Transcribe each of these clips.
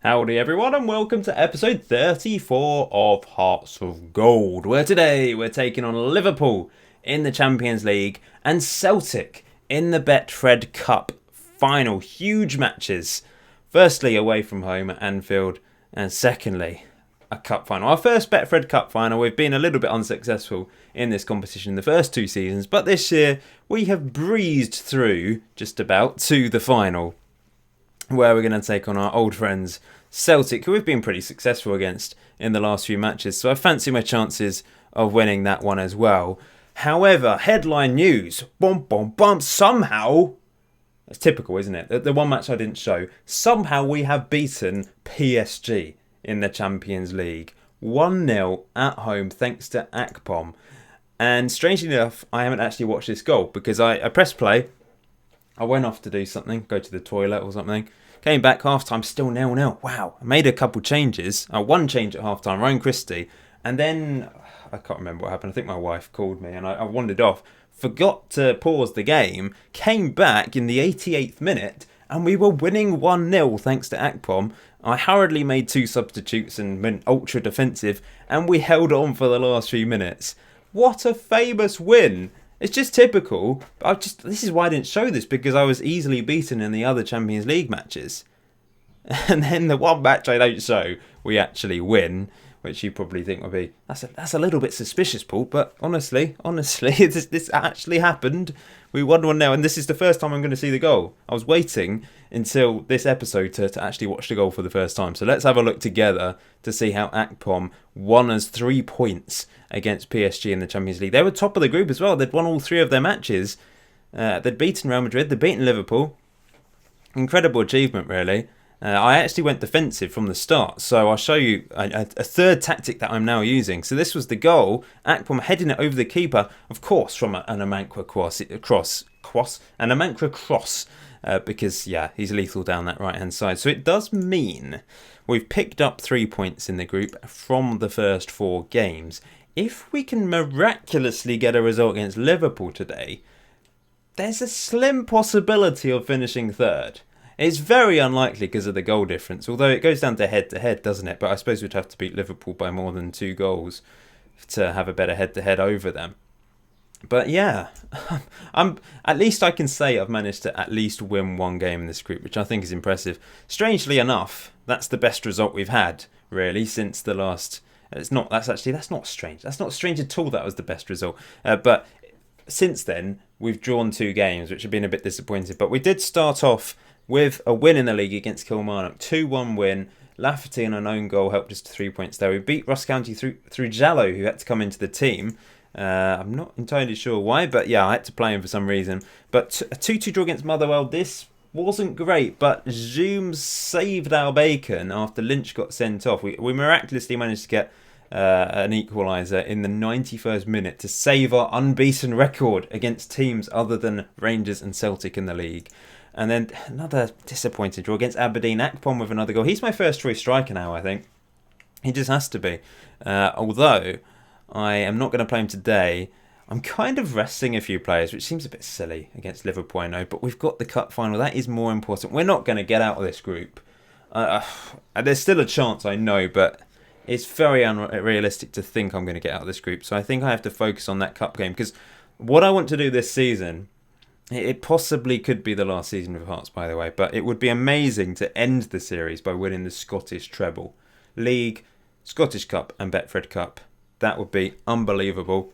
Howdy everyone and welcome to episode 34 of Hearts of Gold, where today we're taking on Liverpool in the Champions League and Celtic in the Betfred Cup final. Huge matches. Firstly, away from home at Anfield, and secondly, a cup final. Our first Betfred Cup final. We've been a little bit unsuccessful in this competition the first two seasons, but this year we have breezed through just about to the final, where we're going to take on our old friends Celtic, who we've been pretty successful against in the last few matches, so I fancy my chances of winning that one as well. However, headline news, somehow, it's typical, isn't it? The one match I didn't show, somehow we have beaten PSG in the Champions League. 1-0 at home thanks to Akpom. And strangely enough, I haven't actually watched this goal because I pressed play. I went off to do something, go to the toilet or something. Came back half-time, still 0-0. Wow. I made a couple changes. One change at half-time, Ryan Christie. And then, I can't remember what happened. I think my wife called me and I wandered off. Forgot to pause the game. Came back in the 88th minute and we were winning 1-0 thanks to Akpom. I hurriedly made two substitutes and went ultra defensive. And we held on for the last few minutes. What a famous win. It's just typical. This is why I didn't show this, because I was easily beaten in the other Champions League matches. And then the one match I don't show, we actually win, which you probably think would be, that's a little bit suspicious, Paul, but honestly, this actually happened. We won 1-0, and this is the first time I'm going to see the goal. I was waiting until this episode to actually watch the goal for the first time. So let's have a look together to see how Akpom won us 3 points against PSG in the Champions League. They were top of the group as well. They'd won all 3 of their matches. They'd beaten Real Madrid. They'd beaten Liverpool. Incredible achievement, really. I actually went defensive from the start, so I'll show you a third tactic that I'm now using. So this was the goal. Akpom heading it over the keeper, of course, from an Amankwa cross, because, yeah, he's lethal down that right-hand side. So it does mean we've picked up 3 points in the group from the first 4 games. If we can miraculously get a result against Liverpool today, there's a slim possibility of finishing third. It's very unlikely because of the goal difference, although it goes down to head-to-head, doesn't it? But I suppose we'd have to beat Liverpool by more than 2 goals to have a better head-to-head over them. But yeah, at least I can say I've managed to at least win 1 game in this group, which I think is impressive. Strangely enough, that's the best result we've had, really, since the last... That's not strange. That's not strange at all that was the best result. But since then, we've drawn 2 games, which have been a bit disappointing. But we did start off with a win in the league against Kilmarnock. 2-1 win. Lafferty and an own goal helped us to 3 points there. We beat Ross County through Jallo, who had to come into the team. I'm not entirely sure why, but yeah, I had to play him for some reason. But a 2-2 draw against Motherwell. This wasn't great, but Zoom saved our bacon after Lynch got sent off. We miraculously managed to get an equaliser in the 91st minute to save our unbeaten record against teams other than Rangers and Celtic in the league. And then another disappointing draw against Aberdeen. Akpom with another goal. He's my first choice striker now, I think. He just has to be. Although I am not going to play him today. I'm kind of resting a few players, which seems a bit silly against Liverpool, I know. But we've got the cup final. That is more important. We're not going to get out of this group. There's still a chance, I know, but it's very unrealistic to think I'm going to get out of this group. So I think I have to focus on that cup game. Because what I want to do this season... It possibly could be the last season of Hearts, by the way, but it would be amazing to end the series by winning the Scottish treble. League, Scottish Cup and Betfred Cup. That would be unbelievable.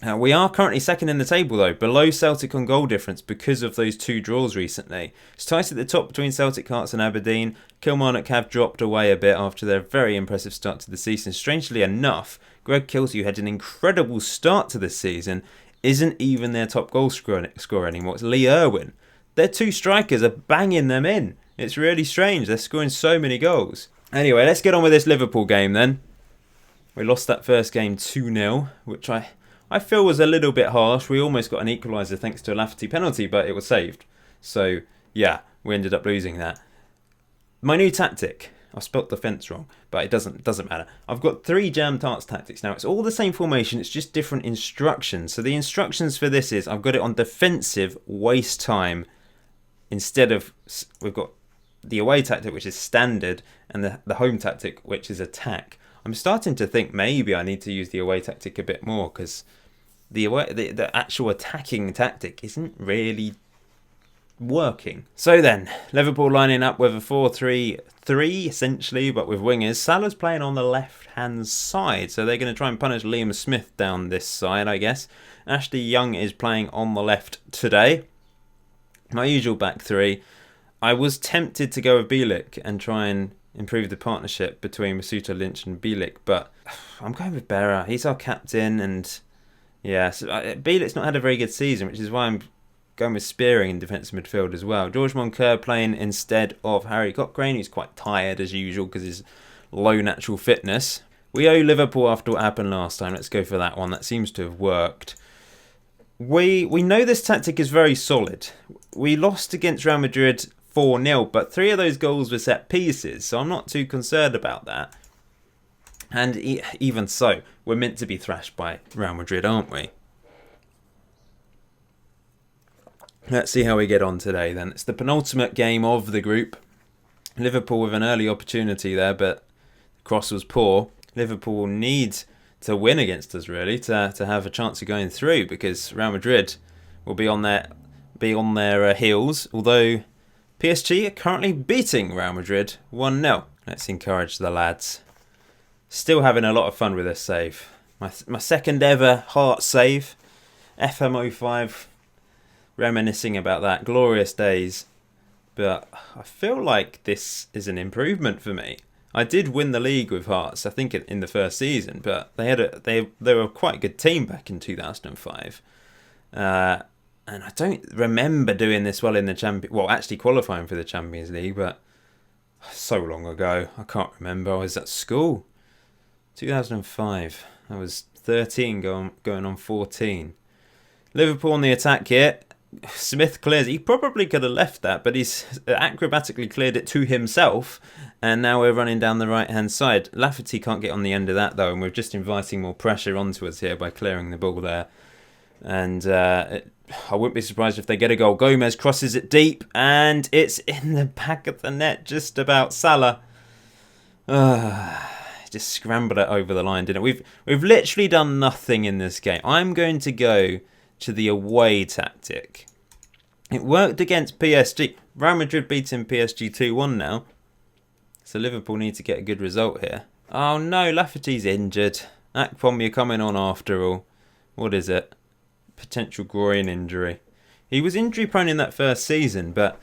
We are currently second in the table, though, below Celtic on goal difference because of those 2 draws recently. It's tight at the top between Celtic, Hearts and Aberdeen. Kilmarnock have dropped away a bit after their very impressive start to the season. Strangely enough, Greg Kilty, who had an incredible start to this season, isn't even their top goal scorer anymore. It's Lee Irwin. Their 2 strikers are banging them in. It's really strange. They're scoring so many goals. Anyway, let's get on with this Liverpool game then. We lost that first game 2-0, which I feel was a little bit harsh. We almost got an equaliser thanks to a Lafferty penalty, but it was saved. So, yeah, we ended up losing that. My new tactic. I spelt defence wrong, but it doesn't matter. I've got 3 Jam Tarts tactics now. It's all the same formation, it's just different instructions. So the instructions for this is I've got it on defensive, waste time, instead of... We've got the away tactic, which is standard, and the home tactic, which is attack. I'm starting to think maybe I need to use the away tactic a bit more, because the actual attacking tactic isn't really working. So then, Liverpool lining up with a 4-3-3 essentially, but with wingers. Salah's playing on the left-hand side, so they're going to try and punish Liam Smith down this side, I guess. Ashley Young is playing on the left today. My usual back three. I was tempted to go with Bielik and try and improve the partnership between Masuta Lynch and Bielik, but I'm going with Berra. He's our captain, and yeah, so Bielik's not had a very good season, which is why I'm going with Spearing in defensive midfield as well. George Moncur playing instead of Harry Cochrane, who's quite tired as usual because his low natural fitness. We owe Liverpool after what happened last time. Let's go for that one. That seems to have worked. We know this tactic is very solid. We lost against Real Madrid 4-0, but 3 of those goals were set pieces, so I'm not too concerned about that. And even so, we're meant to be thrashed by Real Madrid, aren't we? Let's see how we get on today then. It's the penultimate game of the group. Liverpool with an early opportunity there, but the cross was poor. Liverpool need to win against us, really, to have a chance of going through, because Real Madrid will be on their heels, although PSG are currently beating Real Madrid 1-0. Let's encourage the lads. Still having a lot of fun with this save. My second ever Heart save. FM05. Reminiscing about that. Glorious days. But I feel like this is an improvement for me. I did win the league with Hearts, I think, in the first season, but they were quite a good team back in 2005. And I don't remember doing this well in the actually qualifying for the Champions League, but so long ago, I can't remember. I was at school. 2005. I was 13 going on 14. Liverpool on the attack here. Smith clears. He probably could have left that, but he's acrobatically cleared it to himself, and now we're running down the right-hand side. Lafferty can't get on the end of that, though, and we're just inviting more pressure onto us here by clearing the ball there. And I wouldn't be surprised if they get a goal. Gomez crosses it deep, and it's in the back of the net, just about. Salah. Just scrambled it over the line, didn't it? We've literally done nothing in this game. I'm going to go to the away tactic. It worked against PSG. Real Madrid beating PSG 2-1 now. So Liverpool need to get a good result here. Oh no, Lafferty's injured. Akpom, you're coming on after all. What is it? Potential groin injury. He was injury prone in that first season, but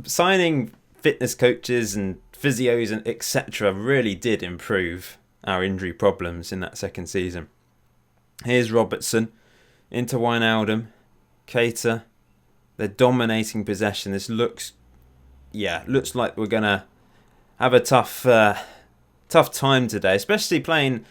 signing fitness coaches and physios and etc. really did improve our injury problems in that second season. Here's Robertson. Into Wijnaldum. Keita. They're dominating possession. This looks like we're going to have a tough time today, especially playing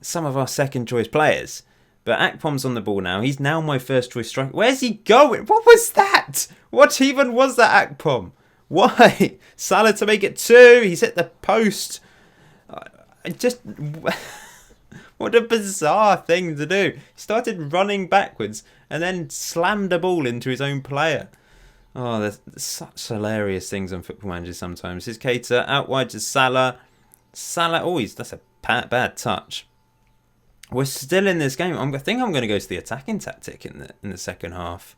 some of our second choice players. But Akpom's on the ball now. He's now my first choice striker. Where's he going? What was that? What even was that, Akpom? Why? Salah to make it 2. He's hit the post. What a bizarre thing to do. He started running backwards and then slammed a ball into his own player. Oh, there's such hilarious things on Football Manager sometimes. Here's Keita out wide to Salah. That's a bad touch. We're still in this game. I think I'm going to go to the attacking tactic in the second half.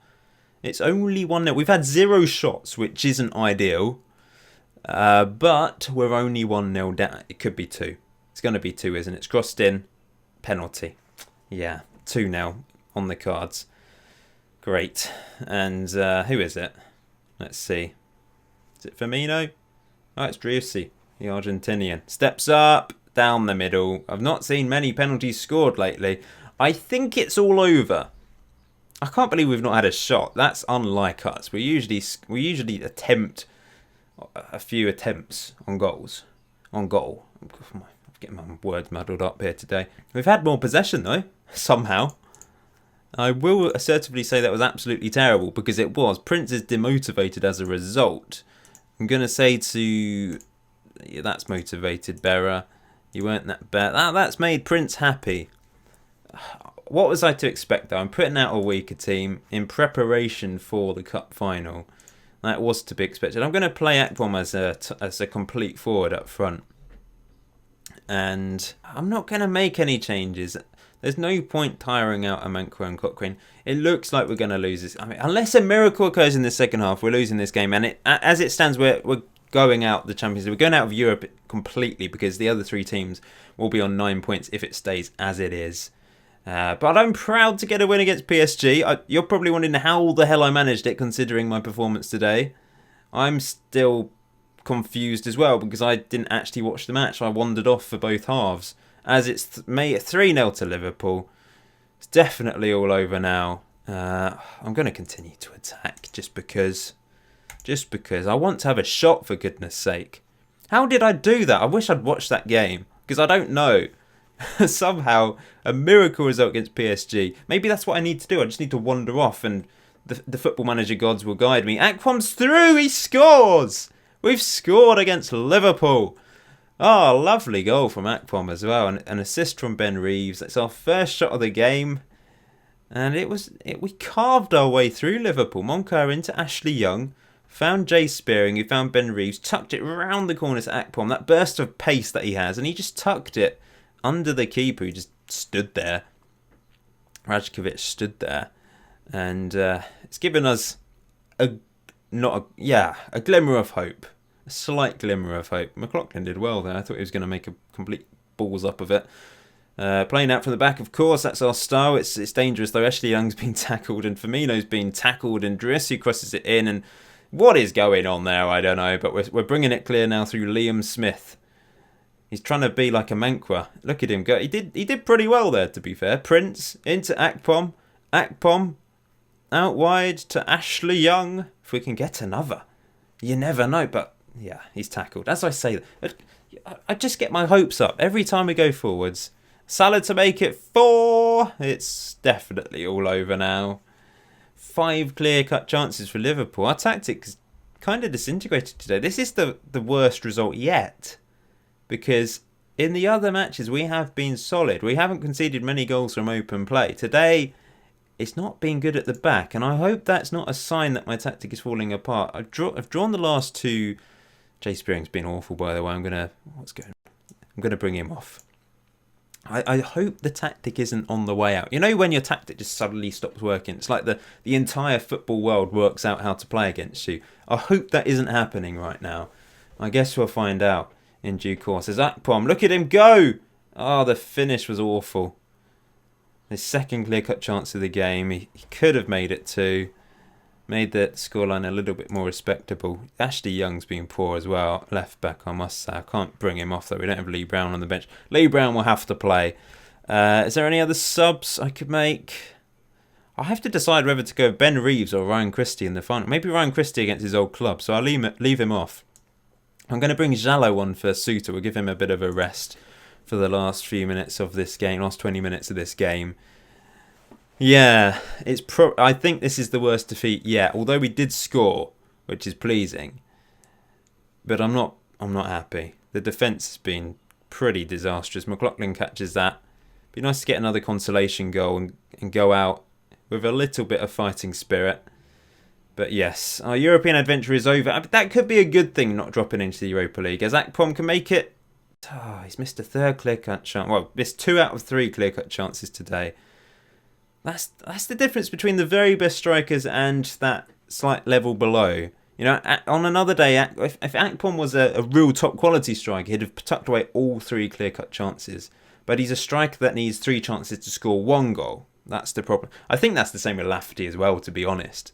It's only 1-0. We've had 0 shots, which isn't ideal. But we're only 1-0 down. It could be 2. It's going to be 2, isn't it? It's crossed in. Penalty. Yeah, 2-0 on the cards. Great. And who is it? Let's see. Is it Firmino? Oh, it's Driussi, the Argentinian. Steps up, down the middle. I've not seen many penalties scored lately. I think it's all over. I can't believe we've not had a shot. That's unlike us. We usually attempt a few attempts on goals. On goal. I'm getting my words muddled up here today. We've had more possession though, somehow. I will assertively say that was absolutely terrible, because it was. Prince is demotivated as a result. I'm going to say that's motivated, Berra. You weren't that bad. That's made Prince happy. What was I to expect though? I'm putting out a weaker team in preparation for the cup final. That was to be expected. I'm going to play Akpom as a complete forward up front. And I'm not going to make any changes. There's no point tiring out Amankwa and Cochrane. It looks like we're going to lose this. I mean, unless a miracle occurs in the second half, we're losing this game. And as it stands, we're going out the Champions League. We're going out of Europe completely because the other 3 teams will be on 9 points if it stays as it is. But I'm proud to get a win against PSG. You're probably wondering how the hell I managed it considering my performance today. I'm still confused as well because I didn't actually watch the match. I wandered off for both halves. As it's made it 3-0 to Liverpool. It's definitely all over now. I'm going to continue to attack just because I want to have a shot, for goodness sake. How did I do that? I wish I'd watched that game because I don't know. Somehow a miracle result against PSG. Maybe that's what I need to do. I just need to wander off and the football manager gods will guide me. Akpom's through. He scores. We've scored against Liverpool. Oh, lovely goal from Akpom as well. An assist from Ben Reeves. That's our first shot of the game. And we carved our way through Liverpool. Moncur into Ashley Young. Found Jay Spearing, who found Ben Reeves. Tucked it round the corner to Akpom. That burst of pace that he has. And he just tucked it under the keeper, who just stood there. Rajkovic stood there. And it's given us a glimmer of hope. A slight glimmer of hope. McLaughlin did well there. I thought he was going to make a complete balls up of it. Playing out from the back, of course, that's our style. It's dangerous though. Ashley Young's been tackled and Firmino's been tackled and Drissi crosses it in. And what is going on there? I don't know. But we're bringing it clear now through Liam Smith. He's trying to be like a Mankwa. Look at him go. He did pretty well there, to be fair. Prince into Akpom. Akpom out wide to Ashley Young. If we can get another. You never know, but yeah, he's tackled. As I say, I just get my hopes up every time we go forwards. Salah to make it 4. It's definitely all over now. 5 clear-cut chances for Liverpool. Our tactics kind of disintegrated today. This is the worst result yet. Because in the other matches, we have been solid. We haven't conceded many goals from open play. Today, it's not been good at the back. And I hope that's not a sign that my tactic is falling apart. I've drawn the last 2. Jay Spearing's been awful, by the way. I'm going to bring him off. I hope the tactic isn't on the way out. You know when your tactic just suddenly stops working? It's like the entire football world works out how to play against you. I hope that isn't happening right now. I guess we'll find out in due course. There's Akpom. Look at him go! Oh, the finish was awful. His second clear-cut chance of the game. He could have made it 2. Made the scoreline a little bit more respectable. Ashley Young's been poor as well. Left back, I must say. I can't bring him off though. We don't have Lee Brown on the bench. Lee Brown will have to play. Is there any other subs I could make? I have to decide whether to go Ben Reeves or Ryan Christie in the final. Maybe Ryan Christie against his old club. So I'll leave him off. I'm going to bring Jallo on for Suter. We'll give him a bit of a rest for the last few minutes of this game. Last 20 minutes of this game. Yeah, I think this is the worst defeat yet. Although we did score, which is pleasing, but I'm not happy. The defence has been pretty disastrous. McLaughlin catches that. Be nice to get another consolation goal and go out with a little bit of fighting spirit. But yes, our European adventure is over. That could be a good thing, not dropping into the Europa League, as Akpom can make it. Oh, he's missed a 3rd clear-cut chance. Well, missed 2 out of 3 clear-cut chances today. That's the difference between the very best strikers and that slight level below. You know, on another day, if Akpom was a real top quality striker, he'd have tucked away all 3 clear-cut chances. But he's a striker that needs 3 chances to score 1 goal. That's the problem. I think that's the same with Lafferty as well, to be honest.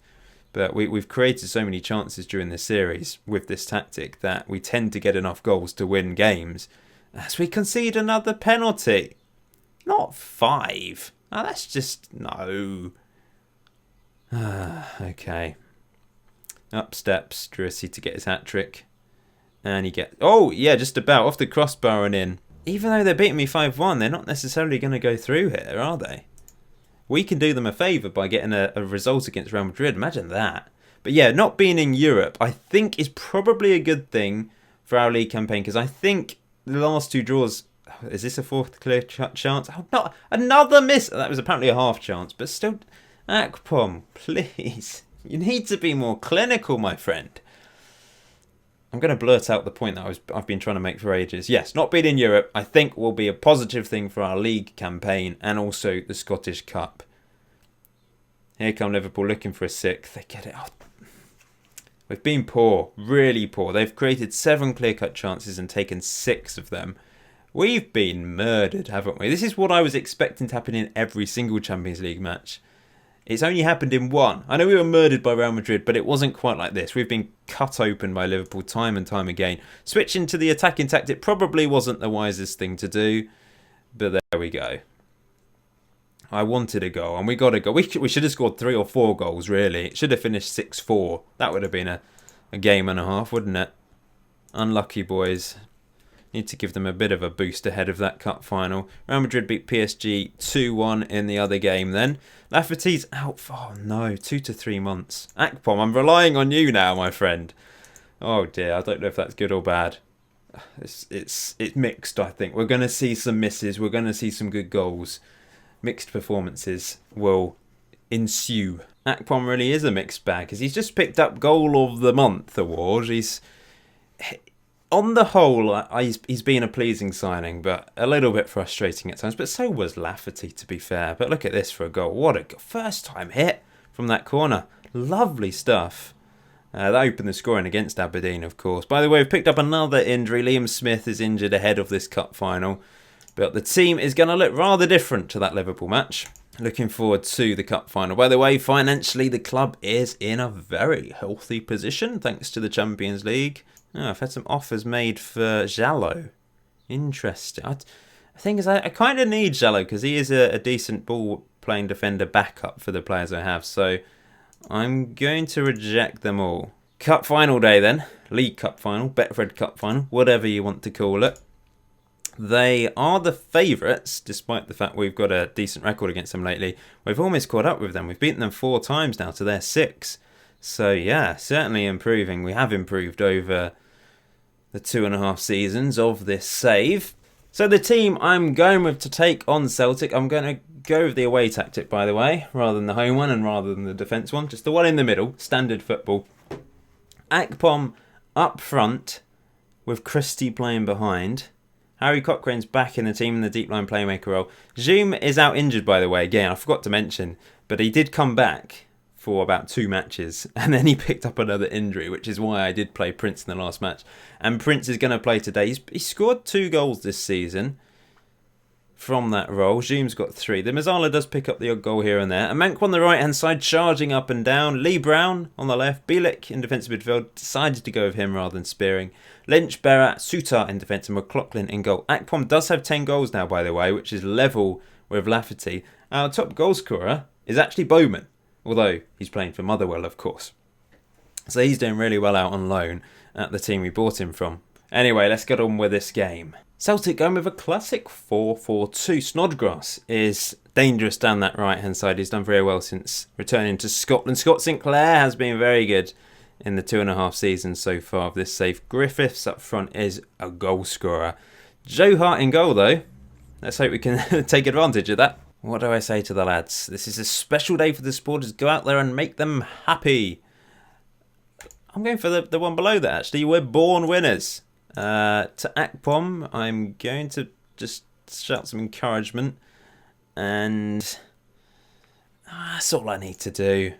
But we've created so many chances during this series with this tactic that we tend to get enough goals to win games. As we concede another penalty. Not 5. Oh, that's just... no. Okay. Up steps Drissi to get his hat-trick. And he gets... oh, yeah, just about. Off the crossbar and in. Even though they're beating me 5-1, they're not necessarily going to go through here, are they? We can do them a favour by getting a result against Real Madrid. Imagine that. But yeah, not being in Europe, I think is probably a good thing for our league campaign. Because I think the last 2 draws... is this a 4th clear chance? Oh, not another miss. That was apparently a half chance, but still, Akpom, please. You need to be more clinical, my friend. I'm going to blurt out the point that I've been trying to make for ages. Yes, not being in Europe, I think, will be a positive thing for our league campaign and also the Scottish Cup. Here come Liverpool looking for a sixth. They get it. Oh, we've been poor, really poor. They've created 7 clear-cut chances and taken 6 of them. We've been murdered, haven't we? This is what I was expecting to happen in every single Champions League match. It's only happened in one. I know we were murdered by Real Madrid, but it wasn't quite like this. We've been cut open by Liverpool time and time again. Switching to the attacking tactic probably wasn't the wisest thing to do, but there we go. I wanted a goal, and we got a goal. We should have scored 3 or 4 goals, really. It should have finished 6-4. That would have been a game and a half, wouldn't it? Unlucky boys. Need to give them a bit of a boost ahead of that cup final. Real Madrid beat PSG 2-1 in the other game then. Lafferty's out for, oh no, 2 to 3 months. Akpom, I'm relying on you now, my friend. Oh dear, I don't know if that's good or bad. It's mixed, I think. We're going to see some misses. We're going to see some good goals. Mixed performances will ensue. Akpom really is a mixed bag because he's just picked up Goal of the Month award. On the whole, he's been a pleasing signing, but a little bit frustrating at times. But so was Lafferty, to be fair. But look at this for a goal. What a first time hit from that corner. Lovely stuff. That opened the scoring against Aberdeen, of course. By the way, we've picked up another injury. Liam Smith is injured ahead of this cup final. But the team is going to look rather different to that Liverpool match. Looking forward to the cup final. By the way, financially, the club is in a very healthy position thanks to the Champions League. Oh, I've had some offers made for Jallo. Interesting. The thing is, I kind of need Jallo because he is a decent ball-playing defender backup for the players I have. So I'm going to reject them all. Cup final day then. League Cup final, Betfred Cup final, whatever you want to call it. They are the favourites, despite the fact we've got a decent record against them lately. We've almost caught up with them. We've beaten them 4 times now to their 6. So yeah, certainly improving. We have improved over the 2.5 seasons of this save. So the team I'm going with to take on Celtic, I'm going to go with the away tactic, by the way, rather than the home one and rather than the defence one. Just the one in the middle, standard football. Akpom up front with Christie playing behind. Harry Cochrane's back in the team in the deep line playmaker role. Zoom is out injured, by the way. Again, I forgot to mention, but he did come back for about 2 matches, and then he picked up another injury, which is why I did play Prince in the last match. And Prince is going to play today. He's scored 2 goals this season from that role. Zoom's got 3. The Mazzala does pick up the odd goal here and there. And Mank on the right-hand side, charging up and down. Lee Brown on the left. Bielik in defensive midfield. Decided to go with him rather than Spearing. Lynch, Berat, Sutar in defence, and McLaughlin in goal. Akpom does have 10 goals now, by the way, which is level with Lafferty. Our top goal scorer is actually Bowman, although he's playing for Motherwell, of course. So he's doing really well out on loan at the team we bought him from. Anyway, let's get on with this game. Celtic going with a classic 4-4-2. Snodgrass is dangerous down that right-hand side. He's done very well since returning to Scotland. Scott Sinclair has been very good in the 2.5 seasons so far of this save. Griffiths up front is a goal scorer. Joe Hart in goal, though. Let's hope we can take advantage of that. What do I say to the lads? This is a special day for the supporters. Go out there and make them happy. I'm going for the one below that, actually. We're born winners. To Akpom, I'm going to just shout some encouragement. And that's all I need to do.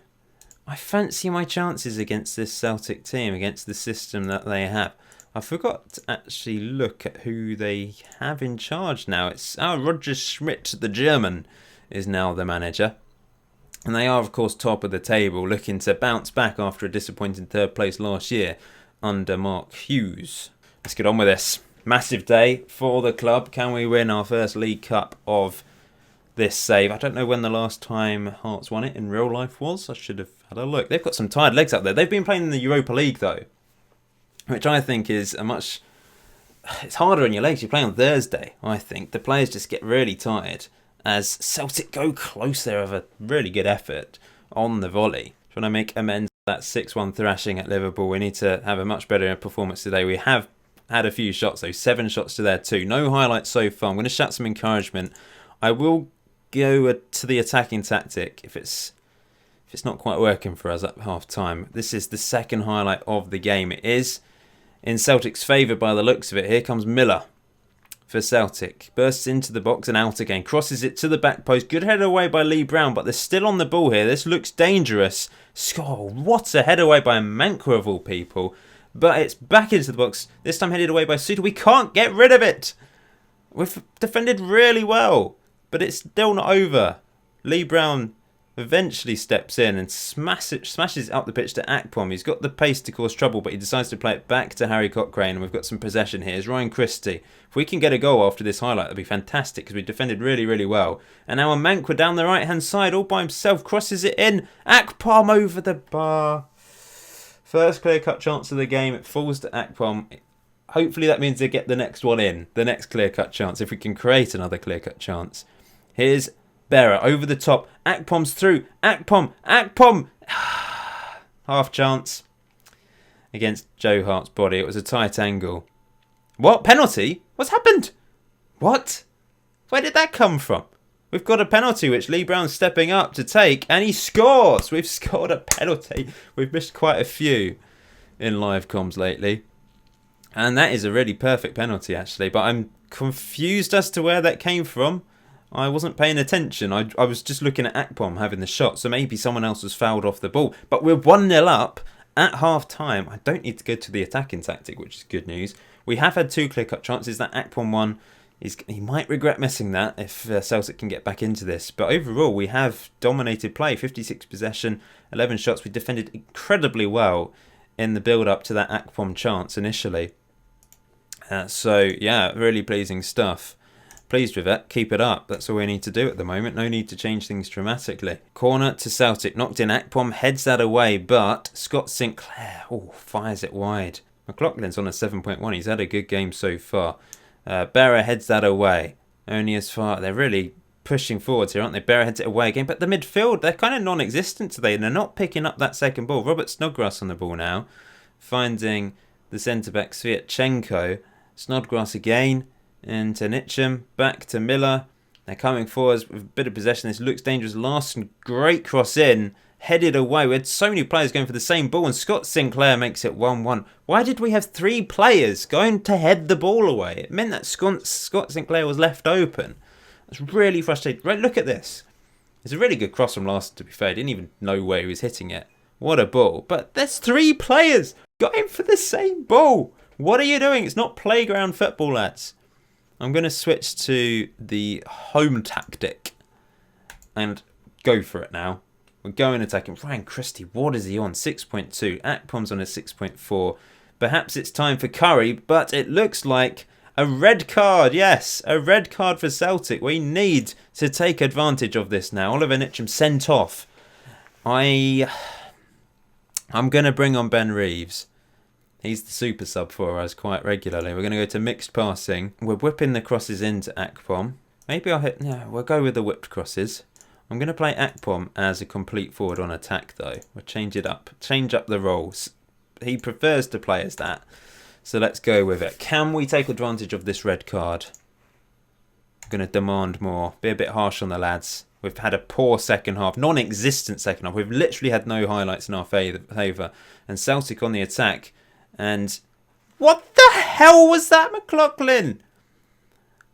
I fancy my chances against this Celtic team, against the system that they have. I forgot to actually look at who they have in charge now. It's Roger Schmidt, the German, is now the manager. And they are, of course, top of the table, looking to bounce back after a disappointing 3rd place last year under Mark Hughes. Let's get on with this. Massive day for the club. Can we win our first League Cup of this save? I don't know when the last time Hearts won it in real life was. I should have had a look. They've got some tired legs out there. They've been playing in the Europa League, though, which I think is it's harder on your legs. You play on Thursday, I think. The players just get really tired as Celtic go close there of a really good effort on the volley. Trying to make amends for that 6-1 thrashing at Liverpool. We need to have a much better performance today. We have had a few shots, though. 7 shots to their 2. No highlights so far. I'm going to shout some encouragement. I will go to the attacking tactic if it's if it's not quite working for us at half time. This is the second highlight of the game. It is in Celtic's favour by the looks of it. Here comes Miller for Celtic. Bursts into the box and out again. Crosses it to the back post. Good header away by Lee Brown, but they're still on the ball here. This looks dangerous. Oh, what a head away by Mankwa of all people. But it's back into the box. This time headed away by Suter. We can't get rid of it. We've defended really well, but it's still not over. Lee Brown eventually steps in and smashes it up the pitch to Akpom. He's got the pace to cause trouble, but he decides to play it back to Harry Cochrane, and we've got some possession here. It's Ryan Christie. If we can get a goal after this highlight, that'd be fantastic, because we defended really, really well. And now Mankwa down the right-hand side, all by himself, crosses it in. Akpom over the bar. First clear-cut chance of the game. It falls to Akpom. Hopefully that means they get the next one in, the next clear-cut chance, if we can create another clear-cut chance. Here's Berra over the top. Akpom's through. Akpom. Half chance against Joe Hart's body. It was a tight angle. What? Penalty? What's happened? What? Where did that come from? We've got a penalty which Lee Brown's stepping up to take, and he scores. We've scored a penalty. We've missed quite a few in live comms lately. And that is a really perfect penalty, actually. But I'm confused as to where that came from. I wasn't paying attention. I was just looking at Akpom having the shot. So maybe someone else was fouled off the ball. But we're 1-0 up at half-time. I don't need to go to the attacking tactic, which is good news. We have had 2 clear-cut chances. That Akpom one, he might regret missing that if Celtic can get back into this. But overall, we have dominated play. 56 possession, 11 shots. We defended incredibly well in the build-up to that Akpom chance initially. So, yeah, really pleasing stuff. Pleased with it. Keep it up. That's all we need to do at the moment. No need to change things dramatically. Corner to Celtic. Knocked in. Akpom heads that away, but Scott Sinclair fires it wide. McLaughlin's on a 7.1. He's had a good game so far. Berra heads that away. Only as far. They're really pushing forwards here, aren't they? Berra heads it away again. But the midfield, they're kind of non-existent today. And they're not picking up that second ball. Robert Snodgrass on the ball now. Finding the centre-back Sviatchenko. Snodgrass again. Into Nitcham, back to Miller. They're coming forwards with a bit of possession. This looks dangerous. Larson, great cross in, headed away. We had so many players going for the same ball, and Scott Sinclair makes it 1-1. Why did we have 3 players going to head the ball away? It meant that Scott Sinclair was left open. That's really frustrating. Right, look at this. It's a really good cross from Larson, to be fair. I didn't even know where he was hitting it. What a ball. But there's 3 players going for the same ball. What are you doing? It's not playground football, lads. I'm going to switch to the home tactic and go for it now. We're going attacking. Ryan Christie, what is he on? 6.2. Akpom's on a 6.4. Perhaps it's time for Curry, but it looks like a red card. Yes, a red card for Celtic. We need to take advantage of this now. Oliver Nitcham sent off. I'm going to bring on Ben Reeves. He's the super sub for us quite regularly. We're going to go to mixed passing. We're whipping the crosses into Akpom. Maybe we'll go with the whipped crosses. I'm going to play Akpom as a complete forward on attack though. We'll change it up. Change up the roles. He prefers to play as that. So let's go with it. Can we take advantage of this red card? I'm going to demand more. Be a bit harsh on the lads. We've had a poor second half. Non-existent second half. We've literally had no highlights in our favour. And Celtic on the attack. And what the hell was that, McLaughlin?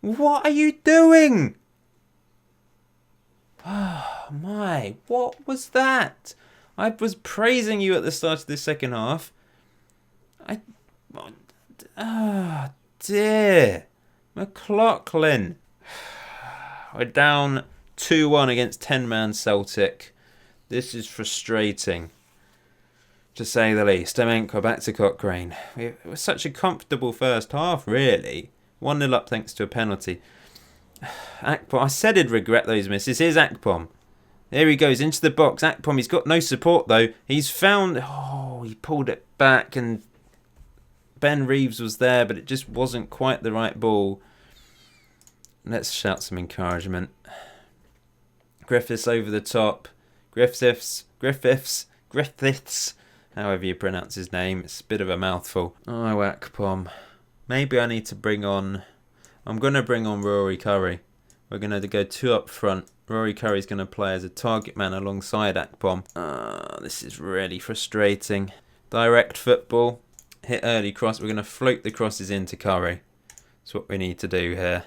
What are you doing? Oh my, what was that? I was praising you at the start of this second half. Dear. McLaughlin. We're down 2-1 against 10-man Celtic. This is frustrating, to say the least. Stemenko back to Cochrane. It was such a comfortable first half, really. 1-0 up thanks to a penalty. Akpom, I said he'd regret those misses. Here's Akpom. There he goes into the box. Akpom, he's got no support though. He's found... he pulled it back and Ben Reeves was there, but it just wasn't quite the right ball. Let's shout some encouragement. Griffiths over the top. Griffiths. However you pronounce his name. It's a bit of a mouthful. Oh, Akpom. Maybe I need to bring on... I'm going to bring on Rory Curry. We're going to go 2 up front. Rory Curry's going to play as a target man alongside Akpom. This is really frustrating. Direct football. Hit early cross. We're going to float the crosses into Curry. That's what we need to do here.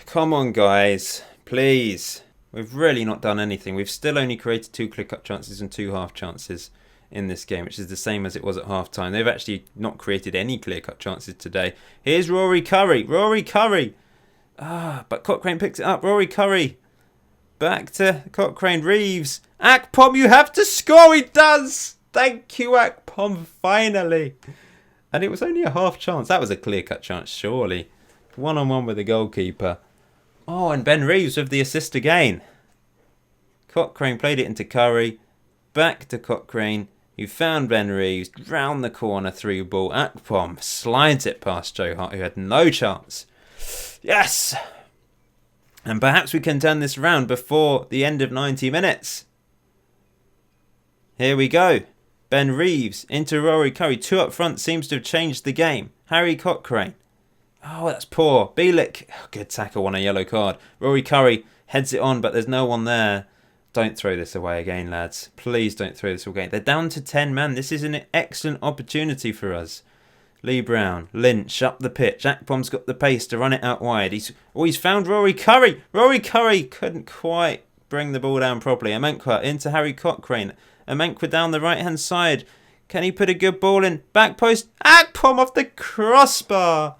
Come on, guys. Please. We've really not done anything. We've still only created 2 clear-cut chances and 2 half chances in this game, which is the same as it was at half-time. They've actually not created any clear-cut chances today. Here's Rory Curry. Rory Curry. But Cochrane picks it up. Rory Curry. Back to Cochrane. Reeves. Akpom, you have to score. He does. Thank you, Akpom. Finally. And it was only a half chance. That was a clear-cut chance, surely. 1-on-1 with the goalkeeper. Oh, and Ben Reeves with the assist again. Cochrane played it into Curry. Back to Cochrane. You found Ben Reeves. Round the corner through ball. Akpom slides it past Joe Hart, who had no chance. Yes! And perhaps we can turn this around before the end of 90 minutes. Here we go. Ben Reeves into Rory Curry. 2 up front seems to have changed the game. Harry Cochrane. Oh, that's poor. Bielik. Good tackle, won a yellow card. Rory Curry heads it on, but there's no one there. Don't throw this away again, lads. Please don't throw this away. They're down to 10 man. This is an excellent opportunity for us. Lee Brown, Lynch up the pitch. Akpom's got the pace to run it out wide. He's found Rory Curry. Rory Curry couldn't quite bring the ball down properly. Amenkwa into Harry Cochrane. Amenkwa down the right-hand side. Can he put a good ball in? Back post. Akpom off the crossbar.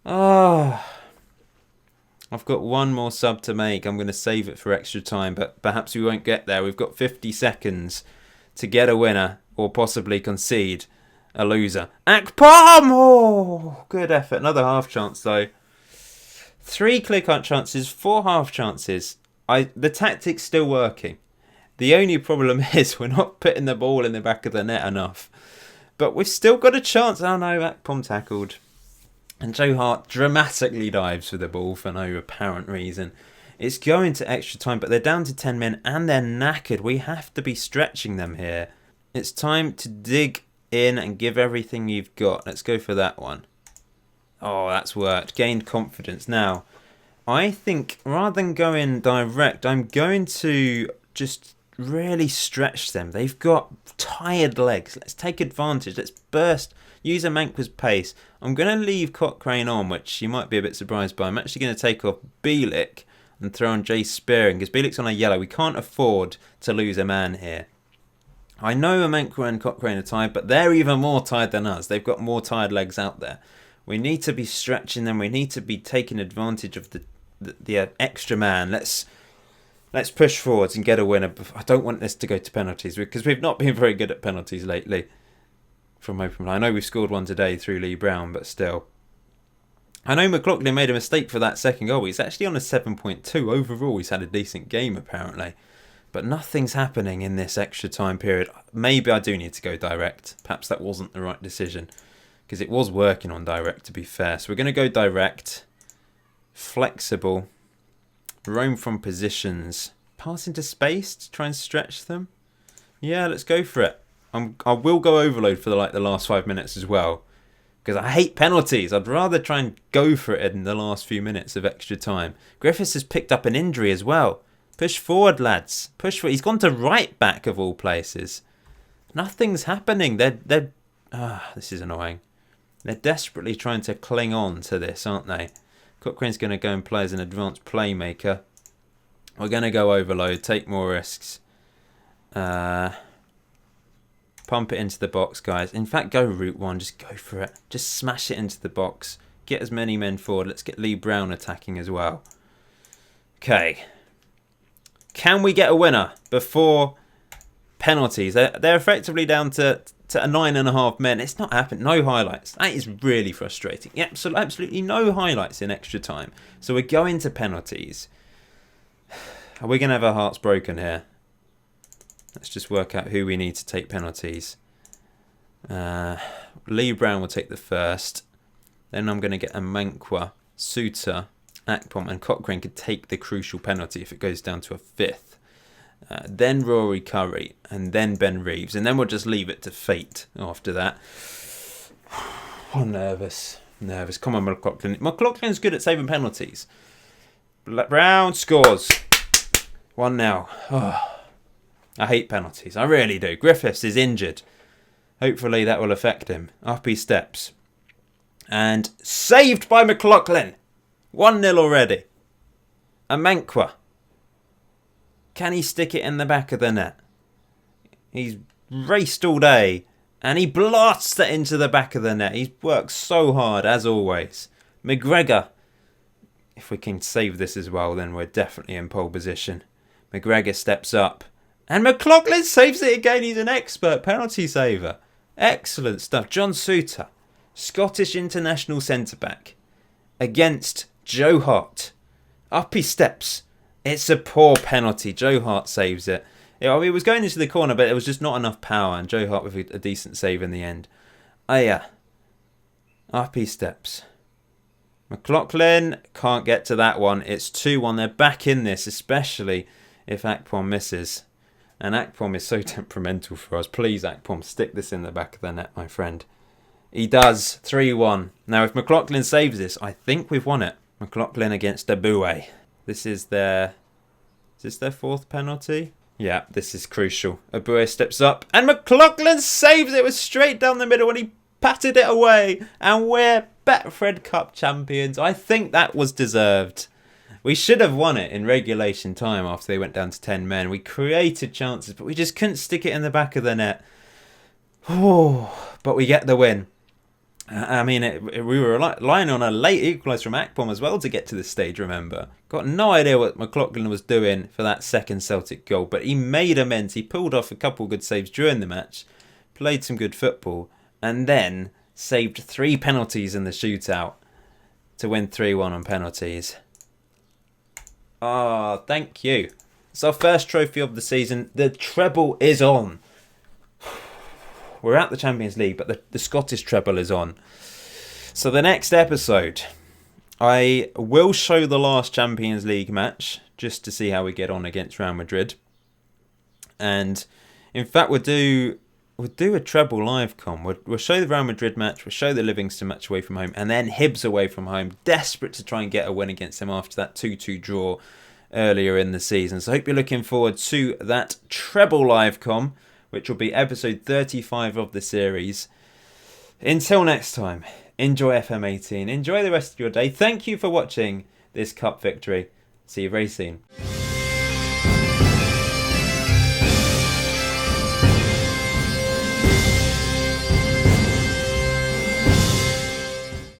Oh, I've got one more sub to make. I'm going to save it for extra time, but perhaps we won't get there. We've got 50 seconds to get a winner or possibly concede a loser. Akpom! Oh, good effort. Another half chance, though. 3 clear-cut chances, 4 half chances. The tactic's still working. The only problem is we're not putting the ball in the back of the net enough. But we've still got a chance. Oh, no, Akpom tackled. And Joe Hart dramatically dives for the ball for no apparent reason. It's going to extra time, but they're down to 10 men and they're knackered. We have to be stretching them here. It's time to dig in and give everything you've got. Let's go for that one. Oh, that's worked. Gained confidence. Now, I think rather than going direct, I'm going to just really stretch them. They've got tired legs. Let's take advantage. Let's burst. Use Amenkwa's pace. I'm going to leave Cochrane on, which you might be a bit surprised by. I'm actually going to take off Bielik and throw on Jay Spearing because Bielik's on a yellow. We can't afford to lose a man here. I know Amenkwa and Cochrane are tired, but they're even more tired than us. They've got more tired legs out there. We need to be stretching them. We need to be taking advantage of the extra man. Let's push forwards and get a winner. I don't want this to go to penalties because we've not been very good at penalties lately. From open play. I know we've scored one today through Lee Brown, but still. I know McLaughlin made a mistake for that second goal. He's actually on a 7.2. Overall, he's had a decent game, apparently. But nothing's happening in this extra time period. Maybe I do need to go direct. Perhaps that wasn't the right decision. Because it was working on direct, to be fair. So we're going to go direct. Flexible. Roam from positions. Pass into space to try and stretch them. Yeah, let's go for it. I will go overload for the last 5 minutes as well. Because I hate penalties. I'd rather try and go for it in the last few minutes of extra time. Griffiths has picked up an injury as well. Push forward, lads. Push forward. He's gone to right back of all places. Nothing's happening. This is annoying. They're desperately trying to cling on to this, aren't they? Cochrane's going to go and play as an advanced playmaker. We're going to go overload. Take more risks. Pump it into the box, guys. In fact, go route one. Just go for it. Just smash it into the box. Get as many men forward. Let's get Lee Brown attacking as well. Okay. Can we get a winner before penalties? They're effectively down to 9.5 men. It's not happened. No highlights. That is really frustrating. Yeah, absolutely no highlights in extra time. So we're going to penalties. Are we going to have our hearts broken here? Let's just work out who we need to take penalties. Lee Brown will take the first. Then I'm going to get Amenkwa, Suter, Akpom and Cochrane could take the crucial penalty if it goes down to a 5th. Then Rory Curry and then Ben Reeves. And then we'll just leave it to fate after that. I'm nervous. Come on, McLaughlin. McLaughlin's good at saving penalties. Brown scores. 1-0. Oh, I hate penalties. I really do. Griffiths is injured. Hopefully that will affect him. Up he steps. And saved by McLaughlin. 1-0 already. Amankwa. Can he stick it in the back of the net? He's raced all day. And he blasts it into the back of the net. He's worked so hard, as always. McGregor. If we can save this as well, then we're definitely in pole position. McGregor steps up. And McLaughlin saves it again. He's an expert penalty saver. Excellent stuff. John Souttar, Scottish international centre-back, against Joe Hart. Up he steps. It's a poor penalty. Joe Hart saves it. It was going into the corner, but there was just not enough power. And Joe Hart with a decent save in the end. Aya. Up he steps. McLaughlin can't get to that one. It's 2-1. They're back in this, especially if Akpom misses. And Akpom is so temperamental for us. Please, Akpom, stick this in the back of the net, my friend. He does. 3-1. Now, if McLaughlin saves this, I think we've won it. McLaughlin against Aboué. This is their... Is this their fourth penalty? Yeah, this is crucial. Aboué steps up and McLaughlin saves it. It was straight down the middle and he patted it away. And we're Betfred Cup champions. I think that was deserved. We should have won it in regulation time after they went down to 10 men. We created chances, but we just couldn't stick it in the back of the net. Oh, but we get the win. I mean, we were relying on a late equaliser from Akpom as well to get to this stage, remember. Got no idea what McLaughlin was doing for that second Celtic goal, but he made amends. He pulled off a couple of good saves during the match, played some good football, and then saved 3 penalties in the shootout to win 3-1 on penalties. Ah, thank you. It's our first trophy of the season. The treble is on. We're at the Champions League, but the Scottish treble is on. So the next episode, I will show the last Champions League match, just to see how we get on against Real Madrid. And in fact, we'll do a treble live com. We'll show the Real Madrid match, we'll show the Livingston match away from home, and then Hibs away from home, desperate to try and get a win against them after that 2-2 draw earlier in the season. So I hope you're looking forward to that treble live com, which will be episode 35 of the series. Until next time, enjoy FM18, enjoy the rest of your day. Thank you for watching this cup victory. See you very soon.